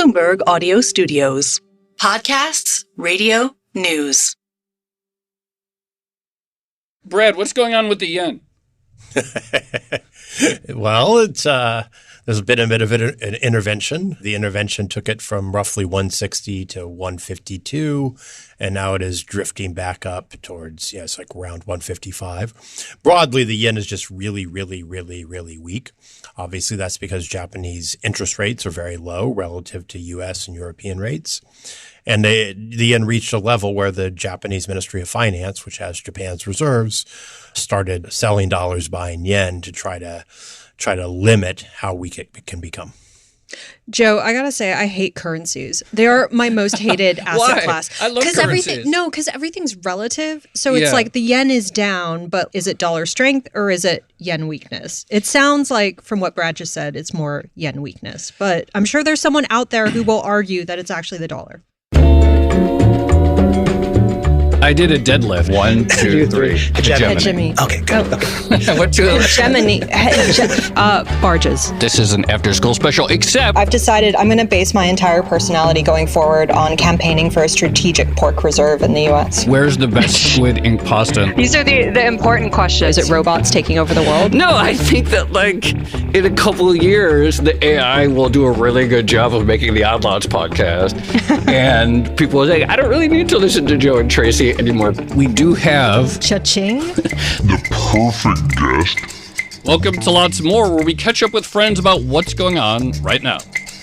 Bloomberg Audio Studios. Podcasts, radio, news. Brad, what's going on with the yen? Well, there's been a bit of an intervention. The intervention took it from roughly 160 to 152, and now it is drifting back up towards, it's like around 155. Broadly, the yen is just really, really, really, really weak. Obviously, that's because Japanese interest rates are very low relative to U.S. and European rates. And the yen reached a level where the Japanese Ministry of Finance, which has Japan's reserves, started selling dollars, buying yen to try to limit how weak it can become. Joe, I gotta say, I hate currencies. They are my most hated asset class. I love currencies. Because everything's relative. So it's like the yen is down, but is it dollar strength or is it yen weakness? It sounds like, from what Brad just said, it's more yen weakness. But I'm sure there's someone out there who will argue that it's actually the dollar. I did a deadlift. 1, 2, 3. Hegemony. Okay, good. Oh. What two? Hegemony. Barges. This is an after-school special, except I've decided I'm going to base my entire personality going forward on campaigning for a strategic pork reserve in the U.S. Where's the best squid ink pasta? These are the important questions. Is it robots taking over the world? No, I think that in a couple of years, the AI will do a really good job of making the Odd Lots podcast. And people will say, I don't really need to listen to Joe and Tracy anymore. We do have Cha-ching. The perfect guest. Welcome to Lots More, where we catch up with friends about what's going on right now.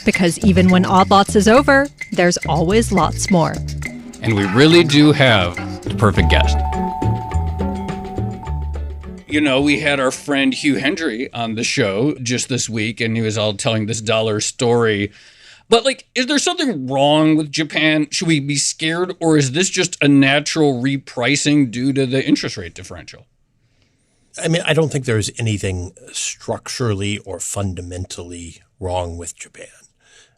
Because even when Odd Lots is over, there's always lots more. And we really do have the perfect guest. You know, we had our friend Hugh Hendry on the show just this week, and he was all telling this dollar story. But, is there something wrong with Japan? Should we be scared, or is this just a natural repricing due to the interest rate differential? I mean, I don't think there's anything structurally or fundamentally wrong with Japan.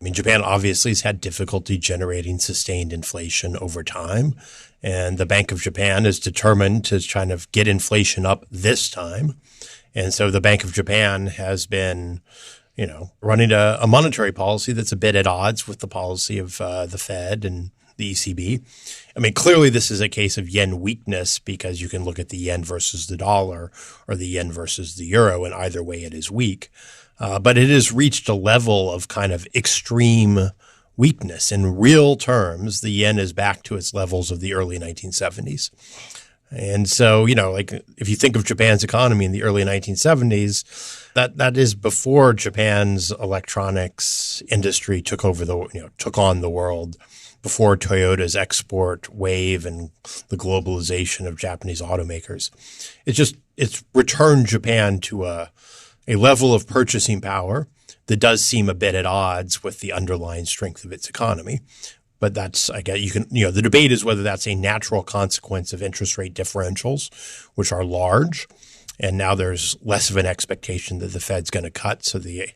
I mean, Japan obviously has had difficulty generating sustained inflation over time, and the Bank of Japan is determined to try to get inflation up this time. And so the Bank of Japan has been running a monetary policy that's a bit at odds with the policy of the Fed and the ECB. I mean, clearly this is a case of yen weakness because you can look at the yen versus the dollar or the yen versus the euro, and either way it is weak. But it has reached a level of kind of extreme weakness. In real terms, the yen is back to its levels of the early 1970s. And so, if you think of Japan's economy in the early 1970s, that is before Japan's electronics industry took on the world, before Toyota's export wave and the globalization of Japanese automakers. It's returned Japan to a level of purchasing power that does seem a bit at odds with the underlying strength of its economy. But that's, I guess, the debate is whether that's a natural consequence of interest rate differentials, which are large. And now there's less of an expectation that the Fed's going to cut, so the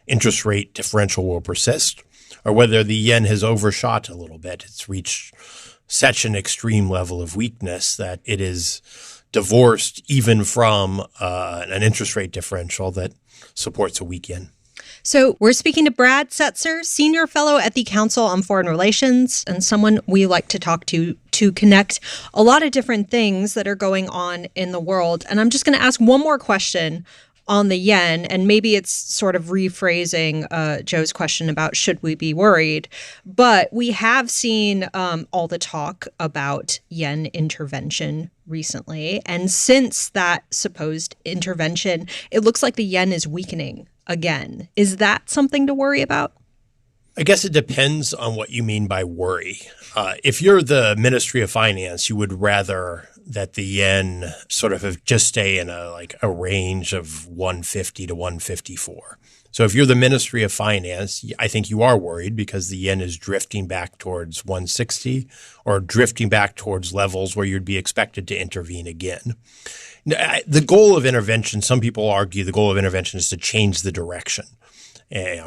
interest rate differential will persist, or whether the yen has overshot a little bit. It's reached such an extreme level of weakness that it is divorced even from an interest rate differential that supports a weak yen. So we're speaking to Brad Setzer, Senior Fellow at the Council on Foreign Relations, and someone we like to talk to connect a lot of different things that are going on in the world. And I'm just going to ask one more question on the yen, and maybe it's sort of rephrasing Joe's question about should we be worried. But we have seen all the talk about yen intervention recently. And since that supposed intervention, it looks like the yen is weakening again. Is that something to worry about? I guess it depends on what you mean by worry. If you're the Ministry of Finance, you would rather that the yen sort of just stay in a range of 150 to 154. So if you're the Ministry of Finance, I think you are worried because the yen is drifting back towards 160 or drifting back towards levels where you'd be expected to intervene again. The goal of intervention, some people argue the goal of intervention is to change the direction.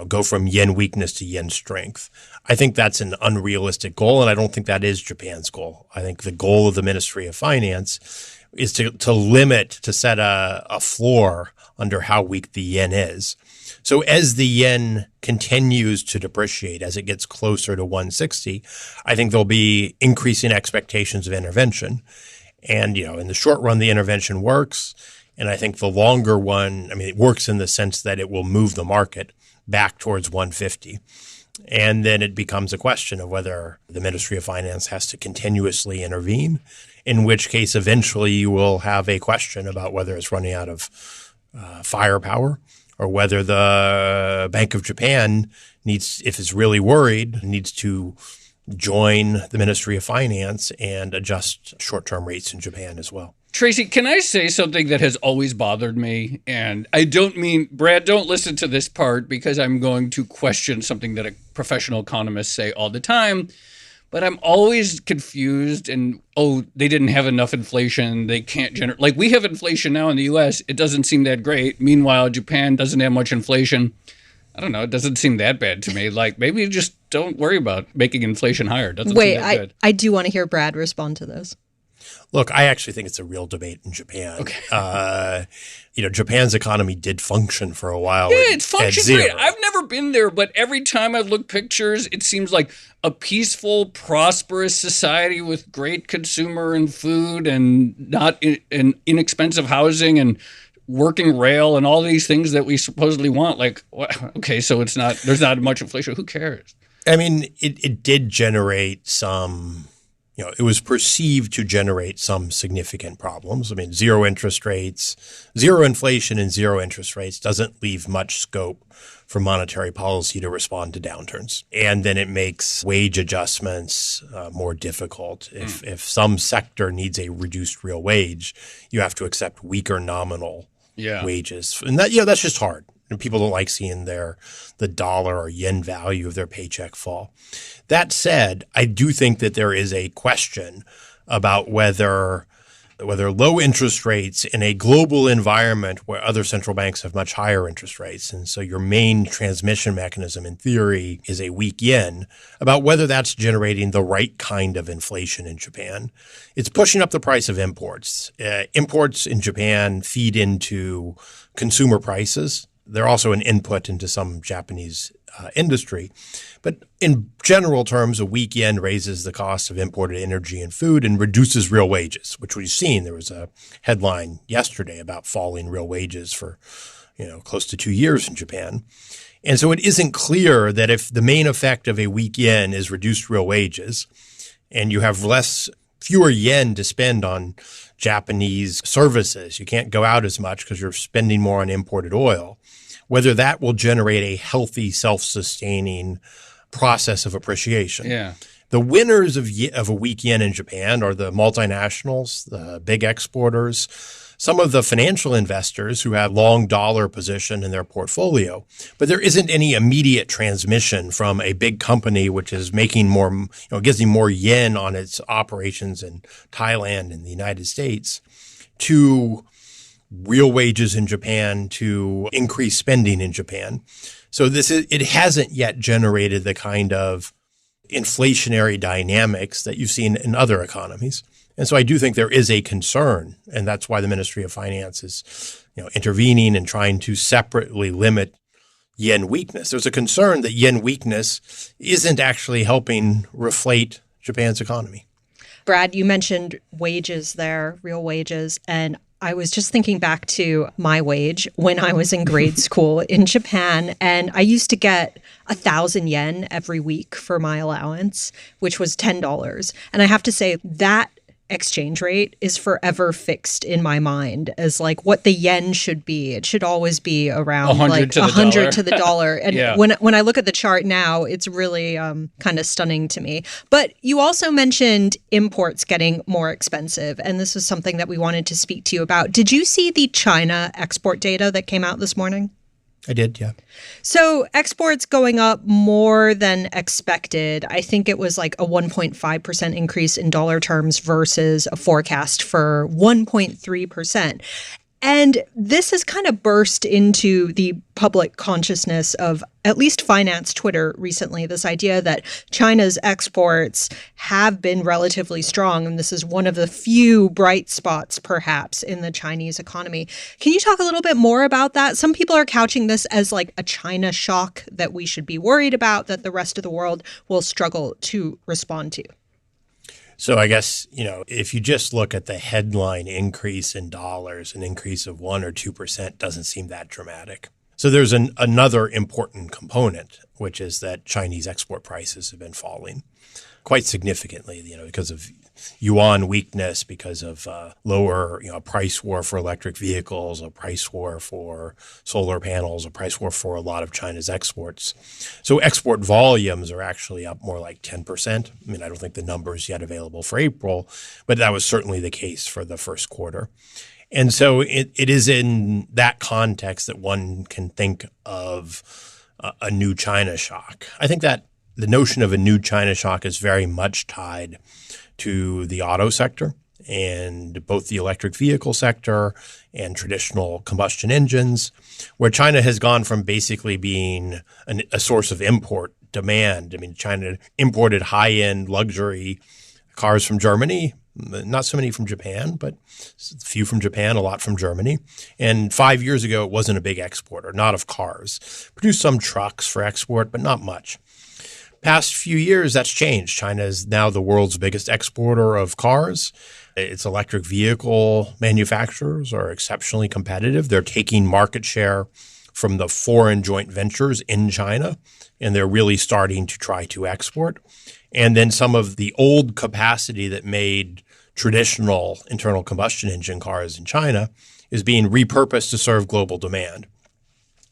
Go from yen weakness to yen strength. I think that's an unrealistic goal, and I don't think that is Japan's goal. I think the goal of the Ministry of Finance is to set a floor under how weak the yen is. So as the yen continues to depreciate, as it gets closer to 160, I think there'll be increasing expectations of intervention. And, in the short run, the intervention works. And I think the longer one, it works in the sense that it will move the market back towards 150. And then it becomes a question of whether the Ministry of Finance has to continuously intervene, in which case eventually you will have a question about whether it's running out of firepower or whether the Bank of Japan needs, if it's really worried, needs to join the Ministry of Finance and adjust short-term rates in Japan as well. Tracy, can I say something that has always bothered me? And I don't mean, Brad, don't listen to this part because I'm going to question something that a professional economists say all the time. But I'm always confused and, they didn't have enough inflation. They can't generate, like we have inflation now in the US. It doesn't seem that great. Meanwhile, Japan doesn't have much inflation. I don't know. It doesn't seem that bad to me. Like maybe just don't worry about making inflation higher. It doesn't seem that good. I do want to hear Brad respond to this. Look, I actually think it's a real debate in Japan. Okay. Japan's economy did function for a while. Yeah, it functions great. I've never been there, but every time I look pictures, it seems like a peaceful, prosperous society with great consumer and food and not inexpensive housing and working rail and all these things that we supposedly want. Like, okay, so there's not much inflation. Who cares? It did generate some. It was perceived to generate some significant problems. Zero inflation and zero interest rates doesn't leave much scope for monetary policy to respond to downturns. And then it makes wage adjustments more difficult. If some sector needs a reduced real wage, you have to accept weaker nominal wages. And that's just hard. And people don't like seeing the dollar or yen value of their paycheck fall. That said, I do think that there is a question about whether low interest rates in a global environment where other central banks have much higher interest rates, and so your main transmission mechanism in theory is a weak yen, about whether that's generating the right kind of inflation in Japan. It's pushing up the price of imports. Imports in Japan feed into consumer prices. They're also an input into some Japanese industry. But in general terms, a weak yen raises the cost of imported energy and food and reduces real wages, which we've seen. There was a headline yesterday about falling real wages for, close to 2 years in Japan. And so it isn't clear that if the main effect of a weak yen is reduced real wages and you have fewer yen to spend on Japanese services, you can't go out as much because you're spending more on imported oil, whether that will generate a healthy, self-sustaining process of appreciation. Yeah. The winners of a weak yen in Japan are the multinationals, the big exporters, some of the financial investors who have long dollar position in their portfolio. But there isn't any immediate transmission from a big company which is making more, getting more yen on its operations in Thailand and the United States to real wages in Japan, to increase spending in Japan. So it hasn't yet generated the kind of inflationary dynamics that you've seen in other economies. And so I do think there is a concern, and that's why the Ministry of Finance is, intervening and trying to separately limit yen weakness. There's a concern that yen weakness isn't actually helping reflate Japan's economy. Brad, you mentioned wages there, real wages, and I was just thinking back to my wage when I was in grade school in Japan, and I used to get 1,000 yen every week for my allowance, which was $10. And I have to say that exchange rate is forever fixed in my mind as like what the yen should be. It should always be around 100 to the dollar. And Yeah. when I look at the chart now, it's really kind of stunning to me. But you also mentioned imports getting more expensive, and this was something that we wanted to speak to you about. Did you see the China export data that came out this morning? I did, yeah. So exports going up more than expected. I think it was like a 1.5% increase in dollar terms versus a forecast for 1.3%. And this has kind of burst into the public consciousness of at least finance Twitter recently, this idea that China's exports have been relatively strong. And this is one of the few bright spots, perhaps, in the Chinese economy. Can you talk a little bit more about that? Some people are couching this as like a China shock that we should be worried about, that the rest of the world will struggle to respond to. So I guess, if you just look at the headline increase in dollars, an increase of 1 or 2% doesn't seem that dramatic. So there's another important component, which is that Chinese export prices have been falling quite significantly, because of yuan weakness, because of lower, price war for electric vehicles, a price war for solar panels, a price war for a lot of China's exports. So export volumes are actually up more like 10%. I mean, I don't think the numbers yet available for April, but that was certainly the case for the first quarter. And so it is in that context that one can think of a new China shock. I think that the notion of a new China shock is very much tied to the auto sector and both the electric vehicle sector and traditional combustion engines, where China has gone from basically being a source of import demand. I mean, China imported high-end luxury cars from Germany, not so many from Japan, but a few from Japan, a lot from Germany. And 5 years ago, it wasn't a big exporter, not of cars. Produced some trucks for export, but not much. Past few years, that's changed. China is now the world's biggest exporter of cars. Its electric vehicle manufacturers are exceptionally competitive. They're taking market share from the foreign joint ventures in China, and they're really starting to try to export. And then some of the old capacity that made traditional internal combustion engine cars in China is being repurposed to serve global demand.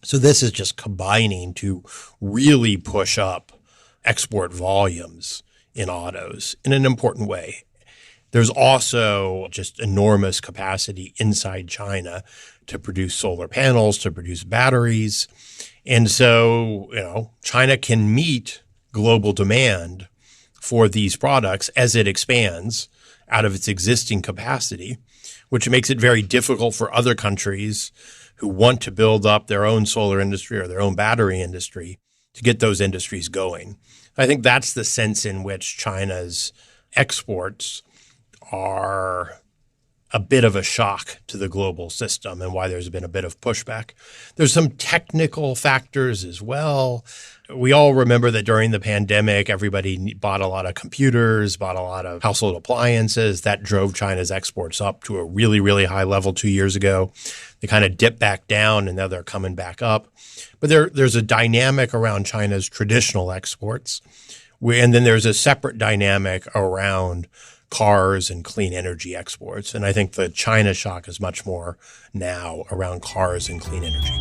So this is just combining to really push up export volumes in autos in an important way. There's also just enormous capacity inside China to produce solar panels, to produce batteries. And so, China can meet global demand for these products as it expands out of its existing capacity, which makes it very difficult for other countries who want to build up their own solar industry or their own battery industry to get those industries going. I think that's the sense in which China's exports are a bit of a shock to the global system and why there's been a bit of pushback. There's some technical factors as well. We all remember that during the pandemic, everybody bought a lot of computers, bought a lot of household appliances. That drove China's exports up to a really, really high level 2 years ago. They kind of dipped back down and now they're coming back up. But there's a dynamic around China's traditional exports. And then there's a separate dynamic around cars and clean energy exports. And I think the China shock is much more now around cars and clean energy.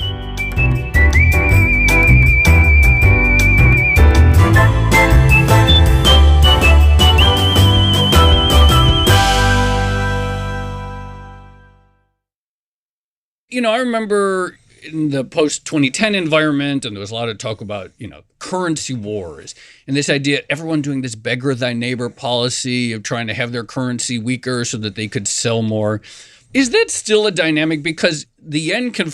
I remember in the post-2010 environment, and there was a lot of talk about, currency wars and this idea, everyone doing this beggar thy neighbor policy of trying to have their currency weaker so that they could sell more. Is that still a dynamic? Because the yen can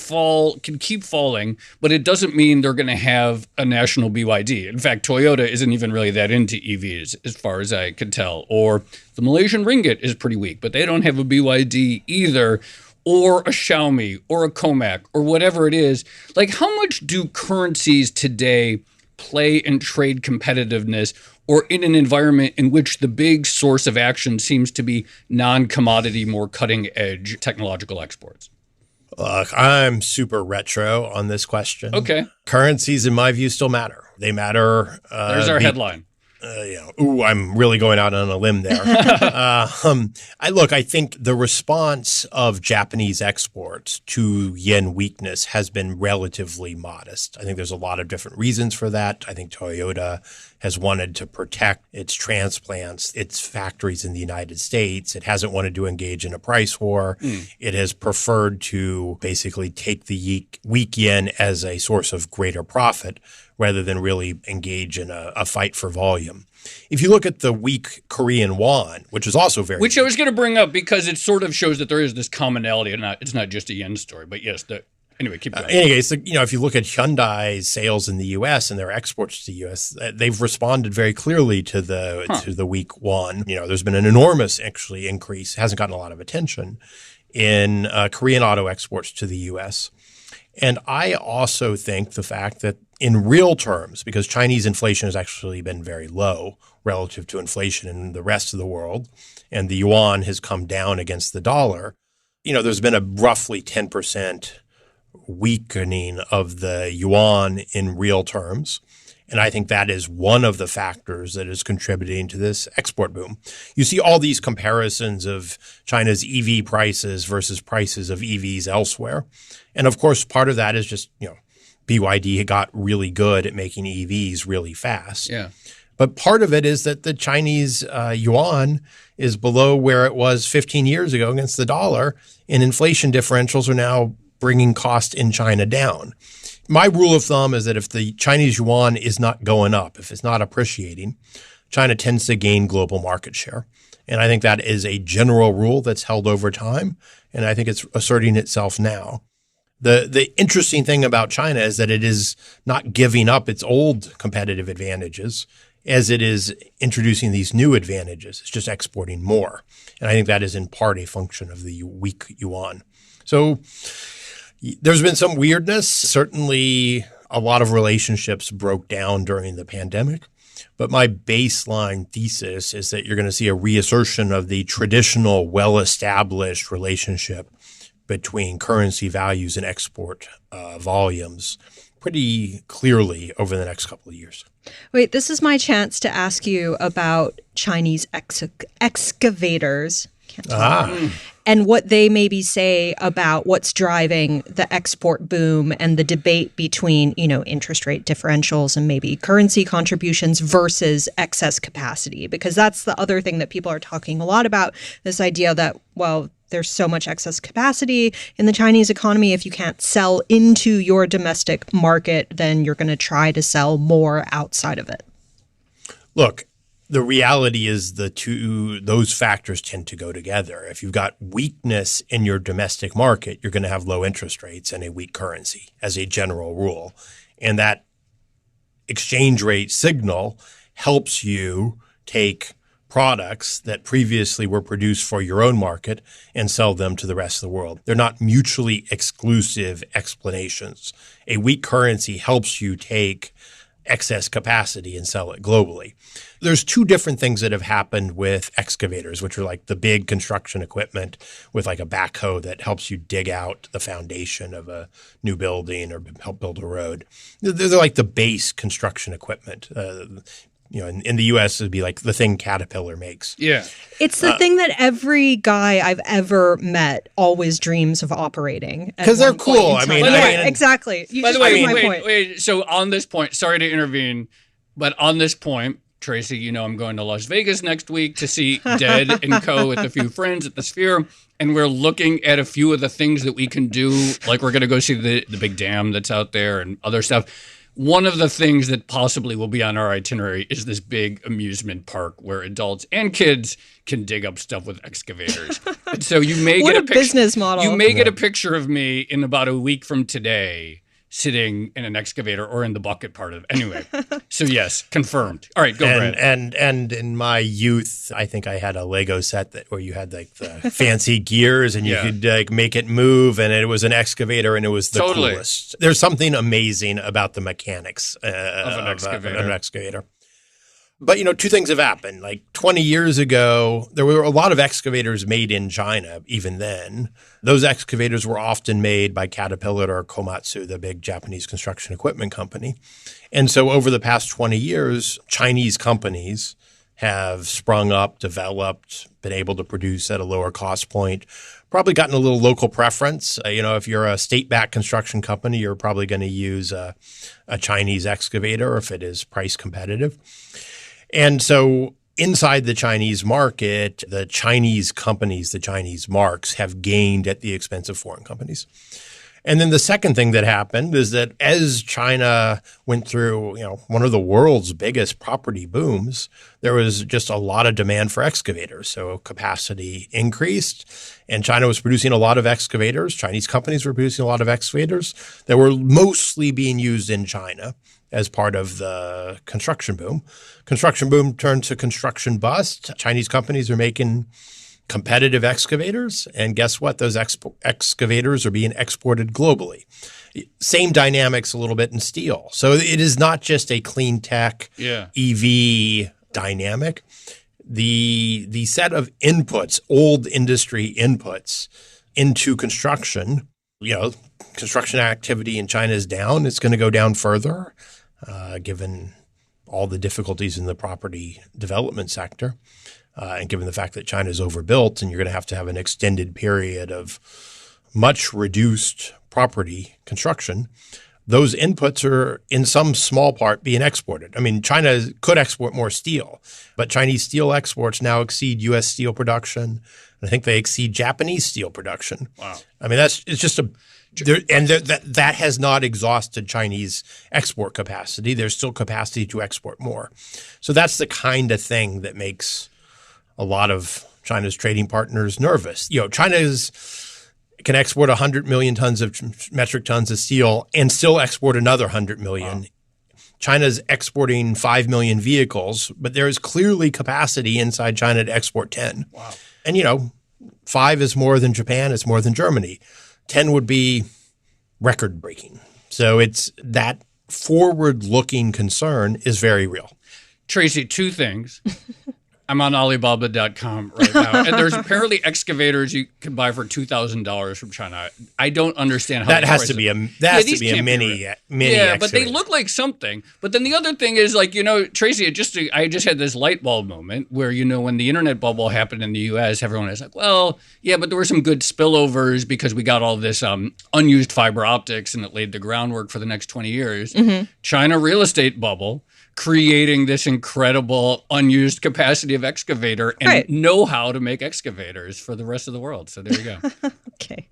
keep falling, but it doesn't mean they're going to have a national BYD. In fact, Toyota isn't even really that into EVs, as far as I can tell. Or the Malaysian ringgit is pretty weak, but they don't have a BYD either. Or a Xiaomi or a Comac or whatever it is. Like, how much do currencies today play in trade competitiveness or in an environment in which the big source of action seems to be non-commodity, more cutting-edge technological exports? Look, I'm super retro on this question. Okay. Currencies, in my view, still matter. They matter. There's our headline. I'm really going out on a limb there. I think the response of Japanese exports to yen weakness has been relatively modest. I think there's a lot of different reasons for that. I think Toyota has wanted to protect its transplants, its factories in the United States. It hasn't wanted to engage in a price war. It has preferred to basically take the weak yen as a source of greater profit rather than really engage in a fight for volume. If you look at the weak Korean won, which is also very Which I was going to bring up because it sort of shows that there is this commonality and it's not just a yen story. But yes, anyway, keep going. Anyways, if you look at Hyundai's sales in the U.S. and their exports to the U.S., they've responded very clearly to the weak won. There's been an enormous actually increase, hasn't gotten a lot of attention, in Korean auto exports to the U.S. And I also think the fact that in real terms, because Chinese inflation has actually been very low relative to inflation in the rest of the world, and the yuan has come down against the dollar, there's been a roughly 10% weakening of the yuan in real terms. And I think that is one of the factors that is contributing to this export boom. You see all these comparisons of China's EV prices versus prices of EVs elsewhere. And of course, part of that is just, BYD got really good at making EVs really fast. Yeah. But part of it is that the Chinese yuan is below where it was 15 years ago against the dollar, and inflation differentials are now bringing cost in China down. My rule of thumb is that if the Chinese yuan is not going up, if it's not appreciating, China tends to gain global market share. And I think that is a general rule that's held over time, and I think it's asserting itself now. The interesting thing about China is that it is not giving up its old competitive advantages as it is introducing these new advantages. It's just exporting more. And I think that is in part a function of the weak yuan. So there's been some weirdness. Certainly a lot of relationships broke down during the pandemic. But my baseline thesis is that you're going to see a reassertion of the traditional, well-established relationship between currency values and export volumes pretty clearly over the next couple of years. Wait, this is my chance to ask you about Chinese excavators. Can't talk. And what they maybe say about what's driving the export boom and the debate between, interest rate differentials and maybe currency contributions versus excess capacity. Because that's the other thing that people are talking a lot about, this idea that, there's so much excess capacity in the Chinese economy. If you can't sell into your domestic market, then you're going to try to sell more outside of it. Look, the reality is those factors tend to go together. If you've got weakness in your domestic market, you're going to have low interest rates and a weak currency as a general rule. And that exchange rate signal helps you take products that previously were produced for your own market and sell them to the rest of the world. They're not mutually exclusive explanations. A weak currency helps you take excess capacity and sell it globally. There's two different things that have happened with excavators, which are like the big construction equipment with like a backhoe that helps you dig out the foundation of a new building or help build a road. They're like the base construction equipment. In the U.S., it'd be like the thing Caterpillar makes. Yeah. It's the thing that every guy I've ever met always dreams of operating. Because they're cool. Exactly. By the way, wait. So on this point, sorry to intervene, but on this point, Tracy, I'm going to Las Vegas next week to see Dead and Co. with a few friends at the Sphere. And we're looking at a few of the things that we can do. Like we're going to go see the big dam that's out there and other stuff. One of the things that possibly will be on our itinerary is this big amusement park where adults and kids can dig up stuff with excavators. And so you may what get a business model. You may get a picture of me in about a week from today sitting in an excavator or in the bucket part of it. Anyway, so yes, confirmed. All right, go Brad. And in my youth, I think I had a Lego set where you had like the fancy gears and you could like make it move, and it was an excavator and it was the coolest. There's something amazing about the mechanics of an excavator. But, two things have happened. Like 20 years ago, there were a lot of excavators made in China even then. Those excavators were often made by Caterpillar or Komatsu, the big Japanese construction equipment company. And so over the past 20 years, Chinese companies have sprung up, developed, been able to produce at a lower cost point, probably gotten a little local preference. If you're a state-backed construction company, you're probably going to use a Chinese excavator if it is price competitive. And so inside the Chinese market, the Chinese companies, the Chinese marks have gained at the expense of foreign companies. And then the second thing that happened is that as China went through, one of the world's biggest property booms, there was just a lot of demand for excavators. So capacity increased and China was producing a lot of excavators. Chinese companies were producing a lot of excavators that were mostly being used in China as part of the construction boom. Construction boom turned to construction bust. Chinese companies are making competitive excavators. And guess what? Those excavators are being exported globally. Same dynamics a little bit in steel. So it is not just a clean tech EV dynamic. The set of inputs, old industry inputs into construction, construction activity in China is down. It's going to go down further, given all the difficulties in the property development sector. And given the fact that China is overbuilt and you're going to have an extended period of much reduced property construction, those inputs are in some small part being exported. I mean, China could export more steel, but Chinese steel exports now exceed U.S. steel production. And I think they exceed Japanese steel production. Wow. I mean, that has not exhausted Chinese export capacity. There's still capacity to export more. So that's the kind of thing that makes a lot of China's trading partners nervous. China can export 100 million metric tons of steel and still export another 100 million. Wow. China's exporting 5 million vehicles, but there is clearly capacity inside China to export 10. Wow. And 5 is more than Japan, it's more than Germany. 10 would be record breaking. So it's that forward-looking concern is very real. Tracy, two things. I'm on Alibaba.com right now, and there's apparently excavators you can buy for $2,000 from China. I don't understand how that has to be a mini. Yeah, but they look like something. But then the other thing is, Tracy, I just had this light bulb moment where when the internet bubble happened in the U.S., everyone was like, well, yeah, but there were some good spillovers because we got all this unused fiber optics, and it laid the groundwork for the next 20 years. Mm-hmm. China real estate bubble, creating this incredible unused capacity of excavator and know-how to make excavators for the rest of the world. So there you go. Okay.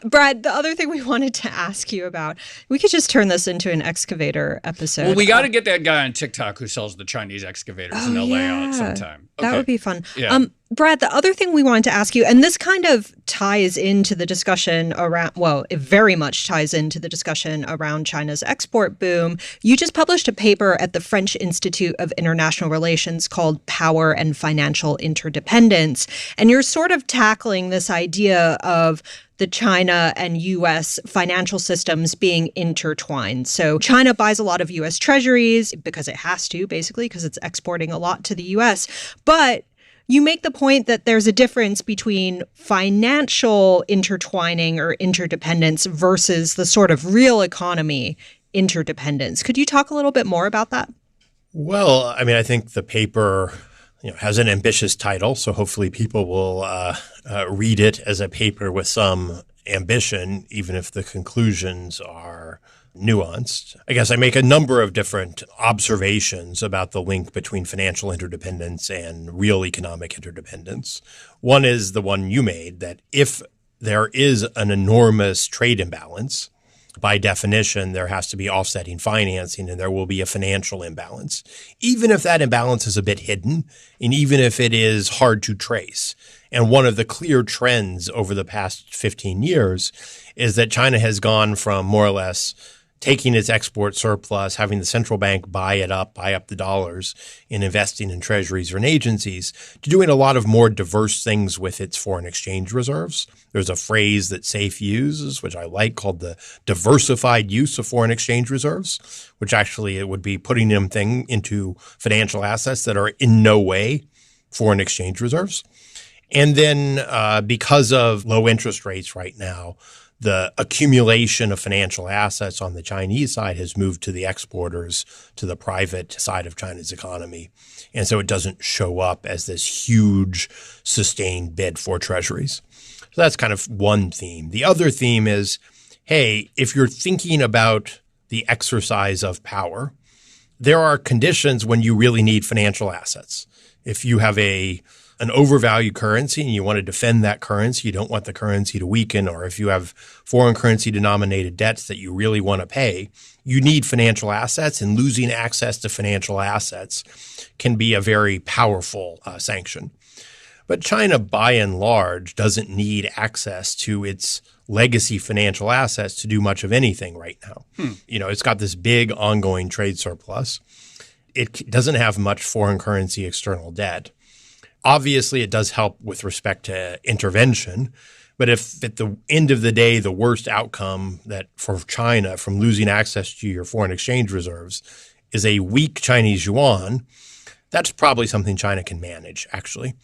Brad, the other thing we wanted to ask you about, we could just turn this into an excavator episode. Well, we got to get that guy on TikTok who sells the Chinese excavators in LA out sometime. Okay. That would be fun. Yeah. Brad, the other thing we wanted to ask you, and this kind of ties into the discussion it very much ties into the discussion around China's export boom. You just published a paper at the French Institute of International Relations called Power and Financial Interdependence. And you're sort of tackling this idea of the China and U.S. financial systems being intertwined. So China buys a lot of U.S. treasuries because it has to, basically, because it's exporting a lot to the U.S. But you make the point that there's a difference between financial intertwining or interdependence versus the sort of real economy interdependence. Could you talk a little bit more about that? Well, I mean, I think the paper has an ambitious title, so hopefully people will read it as a paper with some ambition, even if the conclusions are nuanced. I guess I make a number of different observations about the link between financial interdependence and real economic interdependence. One is the one you made, that if there is an enormous trade imbalance, by definition, there has to be offsetting financing and there will be a financial imbalance, even if that imbalance is a bit hidden and even if it is hard to trace. And one of the clear trends over the past 15 years is that China has gone from more or less taking its export surplus, having the central bank buy up the dollars and investing in treasuries or in agencies, to doing a lot of more diverse things with its foreign exchange reserves. There's a phrase that SAFE uses, which I like, called the diversified use of foreign exchange reserves, which actually it would be putting them into financial assets that are in no way foreign exchange reserves. And then because of low interest rates right now, the accumulation of financial assets on the Chinese side has moved to the exporters, to the private side of China's economy. And so it doesn't show up as this huge sustained bid for treasuries. So that's kind of one theme. The other theme is, hey, if you're thinking about the exercise of power, there are conditions when you really need financial assets. If you have a an overvalued currency and you want to defend that currency, you don't want the currency to weaken, or if you have foreign currency denominated debts that you really want to pay, you need financial assets, and losing access to financial assets can be a very powerful sanction. But China, by and large, doesn't need access to its legacy financial assets to do much of anything right now. It's got this big ongoing trade surplus. It doesn't have much foreign currency external debt. Obviously, it does help with respect to intervention. But if at the end of the day, the worst outcome that for China from losing access to your foreign exchange reserves is a weak Chinese yuan, that's probably something China can manage, actually.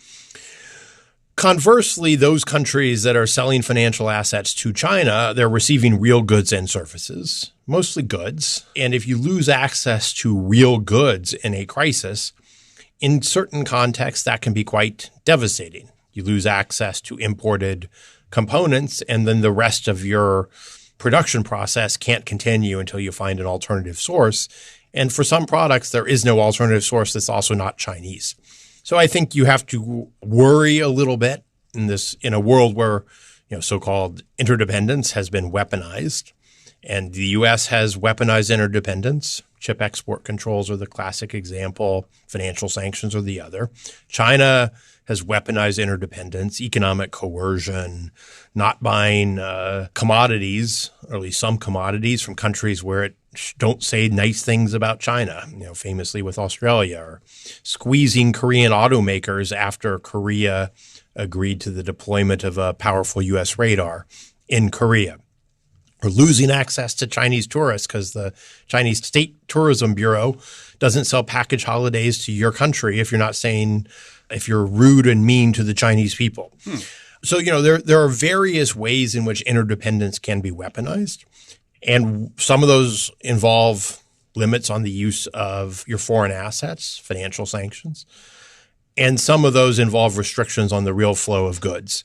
Conversely, those countries that are selling financial assets to China, they're receiving real goods and services, mostly goods. And if you lose access to real goods in a crisis, in certain contexts, that can be quite devastating. You lose access to imported components, and then the rest of your production process can't continue until you find an alternative source. And for some products, there is no alternative source that's also not Chinese. So I think you have to worry a little bit in a world where, so-called interdependence has been weaponized, and the U.S. has weaponized interdependence. Chip export controls are the classic example. Financial sanctions are the other. China has weaponized interdependence, economic coercion, not buying commodities, or at least some commodities, from countries where it don't say nice things about China, famously with Australia, or squeezing Korean automakers after Korea agreed to the deployment of a powerful U.S. radar in Korea, or losing access to Chinese tourists because the Chinese State Tourism Bureau doesn't sell package holidays to your country if you're rude and mean to the Chinese people. So, there are various ways in which interdependence can be weaponized. And some of those involve limits on the use of your foreign assets, financial sanctions. And some of those involve restrictions on the real flow of goods.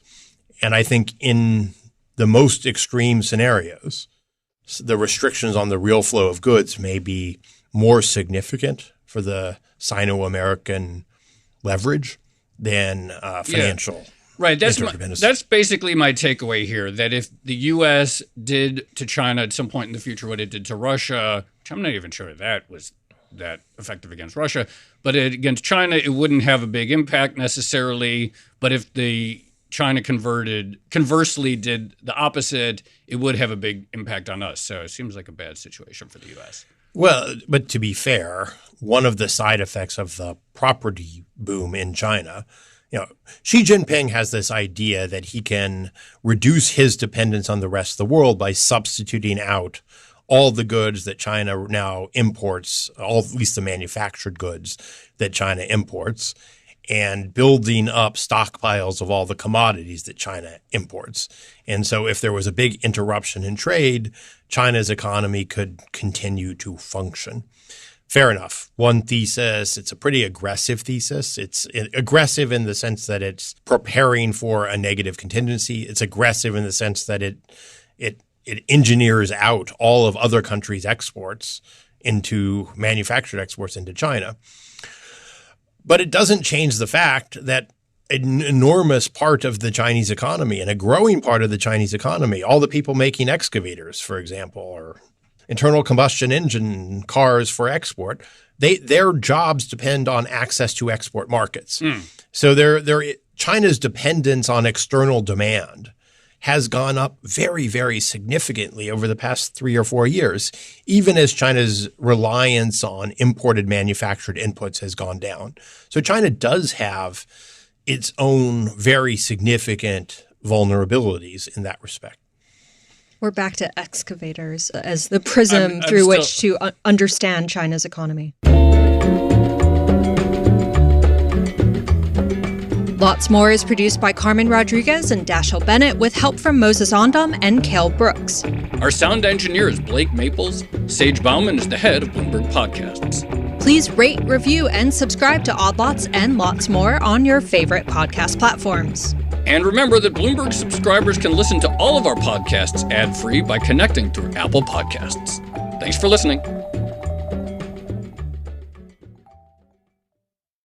And I think in the most extreme scenarios, the restrictions on the real flow of goods may be more significant for the Sino-American leverage than financial. Right. That's basically my takeaway here, that if the U.S. did to China at some point in the future what it did to Russia, which I'm not even sure that was that effective against Russia, but against China, it wouldn't have a big impact necessarily. But if the China conversely did the opposite, it would have a big impact on us. So it seems like a bad situation for the U.S. Well, but to be fair, one of the side effects of the property boom in China, Xi Jinping has this idea that he can reduce his dependence on the rest of the world by substituting out all the goods that China now imports, at least the manufactured goods that China imports, and building up stockpiles of all the commodities that China imports. And so if there was a big interruption in trade, China's economy could continue to function. Fair enough. One thesis, it's a pretty aggressive thesis. It's aggressive in the sense that it's preparing for a negative contingency. It's aggressive in the sense that it engineers out all of other countries' exports into manufactured exports into China. But it doesn't change the fact that an enormous part of the Chinese economy and a growing part of the Chinese economy, all the people making excavators, for example, or internal combustion engine cars for export, their jobs depend on access to export markets. So China's dependence on external demand has gone up very, very significantly over the past 3 or 4 years, even as China's reliance on imported manufactured inputs has gone down. So China does have its own very significant vulnerabilities in that respect. We're back to excavators as the prism through which to understand China's economy. Lots More is produced by Carmen Rodriguez and Dashiell Bennett with help from Moses Ondom and Cale Brooks. Our sound engineer is Blake Maples. Sage Bauman is the head of Bloomberg Podcasts. Please rate, review, and subscribe to Odd Lots and Lots More on your favorite podcast platforms. And remember that Bloomberg subscribers can listen to all of our podcasts ad-free by connecting through Apple Podcasts. Thanks for listening.